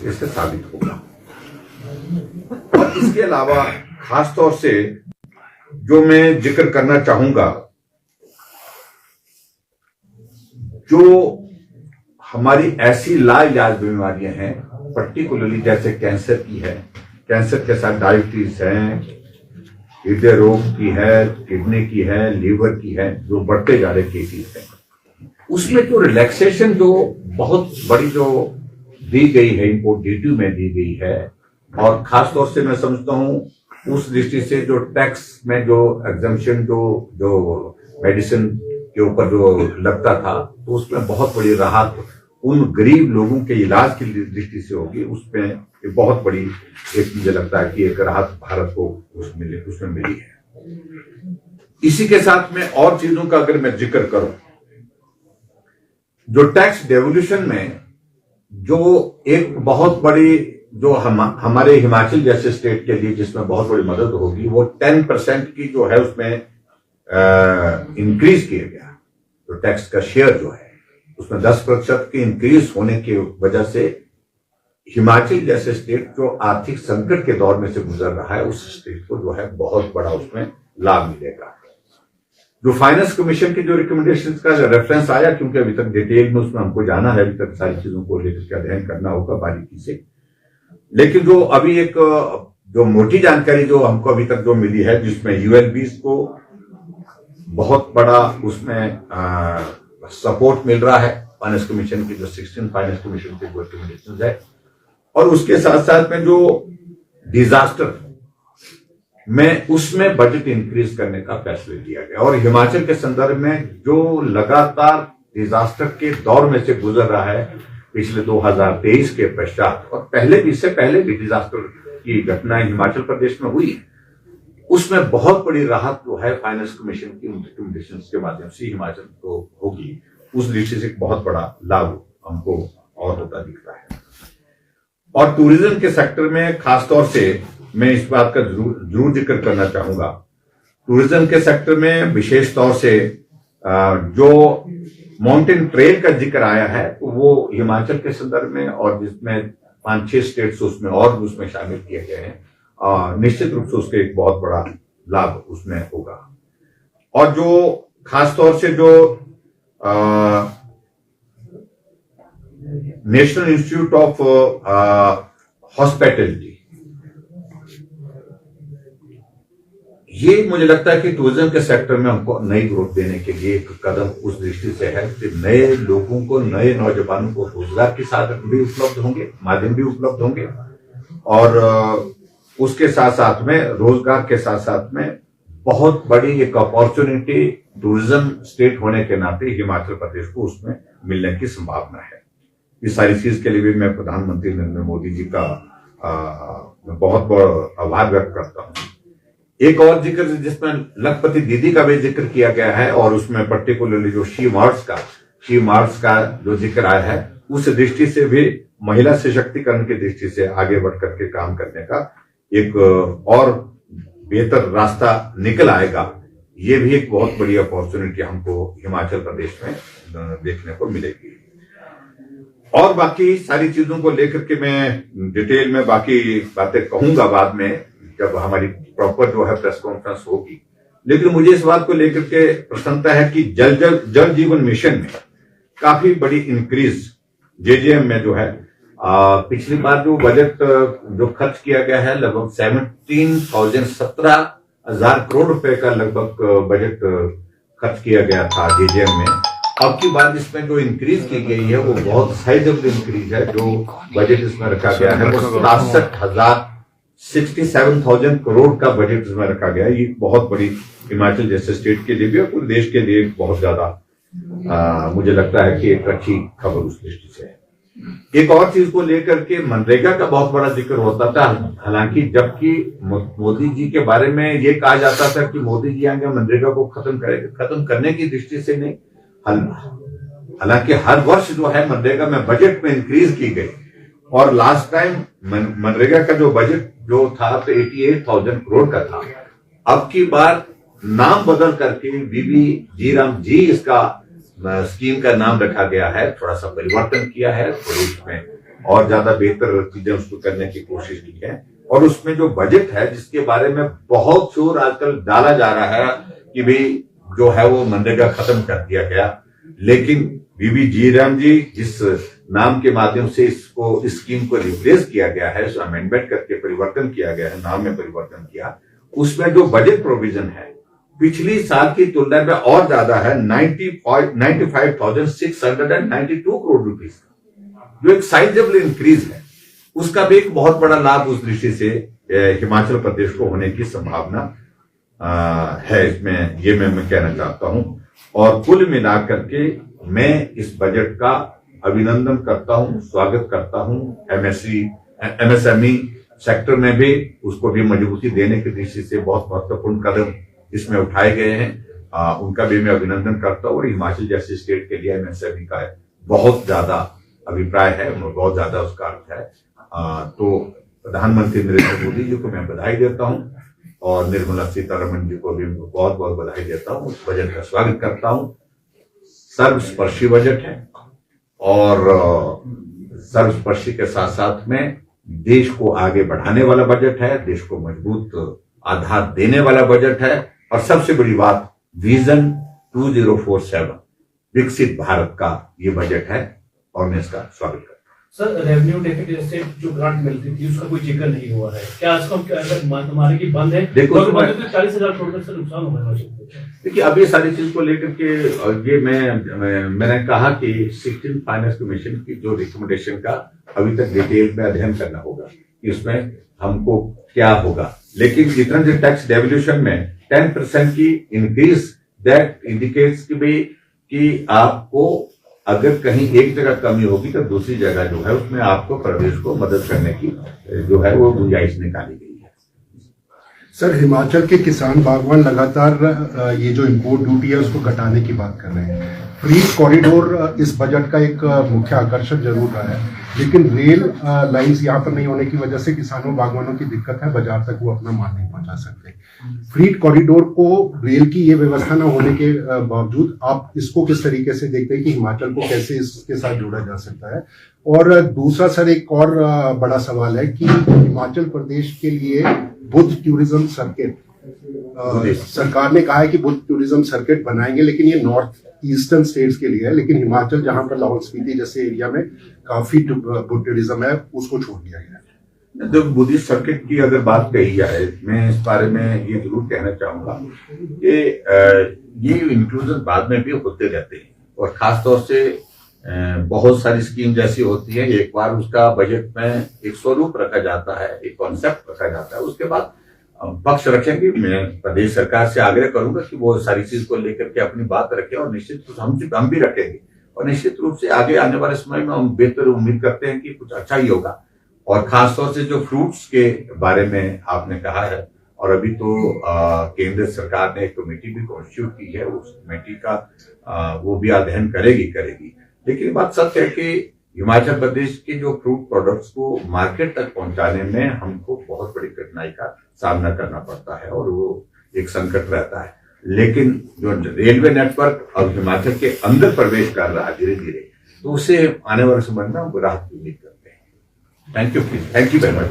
इससे साबित होगा। और इसके अलावा खास तौर से जो मैं जिक्र करना चाहूंगा, जो हमारी ऐसी लाइलाज बीमारियां हैं, पर्टिकुलरली जैसे कैंसर की है, कैंसर के साथ डायबिटीज है, हृदय रोग की है, किडनी की है, लीवर की है, जो बढ़ते जा रहे केसेस हैं, उसमें जो रिलैक्सेशन जो बहुत बड़ी जो दी गई है, इनको ड्यूटी में दी गई है, और खास तौर से मैं समझता हूं उस दृष्टि से जो टैक्स में जो एग्जम्पशन जो मेडिसिन के ऊपर जो लगता था, तो उसमें बहुत बड़ी राहत उन गरीब लोगों के इलाज की दृष्टि से होगी। उसमें बहुत बड़ी एक मुझे लगता है कि एक राहत भारत को उसमें मिली है। इसी के साथ में और चीजों का अगर मैं जिक्र करूं, जो टैक्स डेवोल्यूशन में जो एक बहुत बड़ी जो हमारे हिमाचल जैसे स्टेट के लिए जिसमें बहुत बड़ी मदद होगी, वो 10% की जो है उसमें इंक्रीज किया गया। तो टैक्स का शेयर जो है उसमें 10% की इंक्रीज होने की वजह से हिमाचल जैसे स्टेट जो आर्थिक संकट के दौर में से गुजर रहा है, उस स्टेट को जो है बहुत बड़ा उसमें लाभ मिलेगा। जो फाइनेंस कमीशन की जो रिकमेंडेशंस का रेफरेंस आया, क्योंकि अभी तक डिटेल में उसमें हमको जाना है, अभी तक सारी चीजों को लेकर के अध्ययन करना होगा बारीकी से, लेकिन जो अभी एक जो मोटी जानकारी जो हमको अभी तक जो मिली है, जिसमें यूएलबीज को बहुत बड़ा उसमें सपोर्ट मिल रहा है फाइनेंस कमीशन की, जो 16 फाइनेंस कमीशन की जो रिकमेंडेशंस है, और उसके साथ साथ में जो डिजास्टर में उसमें बजट इंक्रीज करने का फैसला लिया गया। और हिमाचल के संदर्भ में जो लगातार डिजास्टर के दौर में से गुजर रहा है पिछले 2023 के पश्चात, और पहले भी, इससे पहले भी डिजास्टर की घटनाएं हिमाचल प्रदेश में हुई, उसमें बहुत बड़ी राहत जो है फाइनेंस कमीशन की रिकमेंडेशंस के माध्यम से हिमाचल को होगी। उस दृष्टि से बहुत बड़ा लाभ हमको और होता दिख रहा है। और टूरिज्म के सेक्टर में खास तौर से मैं इस बात का जरूर जिक्र करना चाहूंगा। टूरिज्म के सेक्टर में विशेष तौर से जो माउंटेन ट्रेल का जिक्र आया है, तो वो हिमाचल के संदर्भ में, और जिसमें 5-6 स्टेट्स उसमें और उसमें शामिल किए गए हैं, निश्चित रूप से उसके एक बहुत बड़ा लाभ उसमें होगा। और जो खास तौर से जो नेशनल इंस्टीट्यूट ऑफ हॉस्पिटैलिटी, ये मुझे लगता है कि टूरिज्म के सेक्टर में हमको नई ग्रोथ देने के लिए एक कदम उस दृष्टि से है कि नए लोगों को, नए नौजवानों को रोजगार के साधन भी उपलब्ध होंगे, माध्यम भी उपलब्ध होंगे, और उसके साथ साथ में रोजगार के साथ साथ में बहुत बड़ी एक अपॉर्चुनिटी टूरिज्म स्टेट होने के नाते हिमाचल प्रदेश को उसमें मिलने की संभावना है। इस सारी चीज के लिए भी मैं प्रधानमंत्री नरेंद्र मोदी जी का बहुत बड़ा आभार व्यक्त करता हूं। एक और जिक्र जिसमें लखपति दीदी का भी जिक्र किया गया है, और उसमें पर्टिकुलरली जो शी मार्च का जो जिक्र आया है, उस दृष्टि से भी महिला सशक्तिकरण की दृष्टि से आगे बढ़ करके काम करने का एक और बेहतर रास्ता निकल आएगा। ये भी एक बहुत बड़ी अपॉर्चुनिटी हमको हिमाचल प्रदेश में देखने को मिलेगी। और बाकी सारी चीजों को लेकर के मैं डिटेल में बाकी बातें कहूंगा बाद में, जब हमारी प्रॉपर जो है प्रेस कॉन्फ्रेंस होगी। लेकिन मुझे इस बात को लेकर के प्रसन्नता है कि जल जीवन मिशन में काफी बड़ी इंक्रीज जेजेएम में जो है, पिछली बार जो बजट जो खर्च किया गया है, लगभग 17,000 करोड़ रुपए का लगभग बजट खर्च किया गया था जेजेएम में। अब की बार इसमें जो इंक्रीज की गई है वो बहुत साइजेबल इंक्रीज है। जो बजट इसमें रखा गया है वो 67,000 करोड़ का बजट इसमें रखा गया है। ये बहुत बड़ी हिमाचल जैसे स्टेट के लिए भी और पूरे देश के लिए बहुत ज्यादा मुझे लगता है कि एक अच्छी खबर उस दृष्टि से है। एक और चीज को लेकर के मनरेगा का बहुत बड़ा जिक्र होता था, हालांकि जबकि मोदी जी के बारे में ये कहा जाता था कि मोदी जी आएंगे मनरेगा को खत्म करने की दृष्टि से नहीं, हालांकि हर वर्ष जो है मनरेगा में बजट में इंक्रीज की गई। और लास्ट टाइम मनरेगा का जो बजट जो था तो 88,000 करोड़ का था। अब की बार नाम बदल करके बीबी जीराम जी इसका स्कीम का नाम रखा गया है, थोड़ा सा परिवर्तन किया है, थोड़ी उसमें और ज्यादा बेहतर चीजें उसको करने की कोशिश की है। और उसमें जो बजट है जिसके बारे में बहुत शोर आजकल डाला जा रहा है कि भाई जो है वो मनरेगा खत्म कर दिया गया, लेकिन बीबी जी राम जी जिस नाम के माध्यम से इसको इस स्कीम को रिप्लेस किया गया है, अमेंडमेंट करके परिवर्तन किया गया है, नाम में परिवर्तन किया, उसमें जो बजट प्रोविजन है पिछली साल की तुलना में और ज्यादा है, 95,692 करोड़ रुपीस, जो एक साइजेबल इंक्रीज है। उसका भी एक बहुत बड़ा लाभ उस दृष्टि से हिमाचल प्रदेश को होने की संभावना है इसमें, ये मैं कहना चाहता हूं। और कुल मिलाकर के मैं इस बजट का अभिनंदन करता हूं, स्वागत करता हूं। एमएसएमई सेक्टर में भी उसको भी मजबूती देने की दृष्टि से बहुत महत्वपूर्ण कदम इसमें उठाए गए हैं, उनका भी मैं अभिनंदन करता हूं। और हिमाचल जैसे स्टेट के लिए एमएसएमई का बहुत ज्यादा अभिप्राय है, बहुत ज्यादा उसका अर्थ है। तो प्रधानमंत्री नरेंद्र मोदी जी को मैं बधाई देता हूं और निर्मला सीतारमण जी को भी बहुत बहुत बधाई देता हूं। उस बजट का स्वागत करता हूं। सर्वस्पर्शी बजट है और सर्वस्पर्शी के साथ साथ में देश को आगे बढ़ाने वाला बजट है, देश को मजबूत आधार देने वाला बजट है। और सबसे बड़ी बात, विजन 2047 विकसित भारत का ये बजट है और मैं इसका स्वागत करता हूं। सर, रेवेन्यू डेफिसिट से जो ग्रांट मिलती थी उसका कोई जिक्र नहीं हुआ है, क्या इसका हमारे की बंद है? देखो, 40,000 करोड़ से नुकसान होगा। देखिए, अब ये सारी चीज को लेकर के ये मैंने कहा कि 16 फाइनेंस कमीशन की जो रिकमेंडेशन का अभी तक डिटेल में अध्ययन करना होगा कि उसमें हमको क्या होगा। लेकिन जितना जो टैक्स डेवल्यूशन में 10% की इंक्रीज, दैट इंडिकेट्स कि आपको अगर कहीं एक जगह कमी होगी तो दूसरी जगह जो है उसमें आपको प्रदेश को मदद करने की जो है वो गुंजाइश निकाली गई है। सर, हिमाचल के किसान बागवान लगातार ये जो इम्पोर्ट ड्यूटी है उसको घटाने की बात कर रहे हैं। फ्री कॉरिडोर इस बजट का एक मुख्य आकर्षण जरूर रहा है, लेकिन रेल लाइंस यहाँ पर नहीं होने की वजह से किसानों बागवानों की दिक्कत है, बाजार तक वो अपना माल नहीं पहुंचा सकते। फ्री कॉरिडोर को रेल की ये व्यवस्था न होने के बावजूद आप इसको किस तरीके से देखते हैं कि हिमाचल को कैसे इसके साथ जोड़ा जा सकता है? और दूसरा सर, एक और बड़ा सवाल है कि हिमाचल प्रदेश के लिए बुद्ध टूरिज्म सर्किट, सरकार ने कहा है कि बुद्ध टूरिज्म सर्किट बनाएंगे, लेकिन ये नॉर्थ ईस्टर्न स्टेट्स के लिए है, लेकिन हिमाचल जहां पर लाहौल स्पीति जैसे एरिया में काफी बुद्ध टूरिज्म है उसको छोड़ दिया गया है। जो बुद्धिस्ट सर्किट की अगर बात कही जाए, मैं इस बारे में ये जरूर कहना चाहूंगा कि ये इंक्लूजन बाद में भी होते रहते हैं और खासतौर से बहुत सारी स्कीम जैसी होती है, एक बार उसका बजट में एक स्वरूप रखा जाता है, एक कॉन्सेप्ट रखा जाता है, उसके बाद पक्ष रखेंगे। मैं प्रदेश सरकार से आग्रह करूंगा कि वो सारी चीज को लेकर के अपनी बात रखें और निश्चित रूप हम भी रखेंगे और निश्चित रूप से आगे आने वाले समय में हम बेहतर उम्मीद करते हैं कि कुछ अच्छा ही होगा। और खासतौर से जो फ्रूट्स के बारे में आपने कहा है, और अभी तो केंद्र सरकार ने एक कमेटी भी कॉन्स्टिट्यूट की है, उस कमेटी का वो भी अध्ययन करेगी। लेकिन बात सत्य है कि हिमाचल प्रदेश के जो फ्रूट प्रोडक्ट्स को मार्केट तक पहुंचाने में हमको बहुत बड़ी कठिनाई का सामना करना पड़ता है और वो एक संकट रहता है। लेकिन जो रेलवे नेटवर्क अब हिमाचल के अंदर प्रवेश कर रहा है धीरे धीरे, तो उससे आने वाले समय में हम राहत की उम्मीद करते हैं। Thank you very much.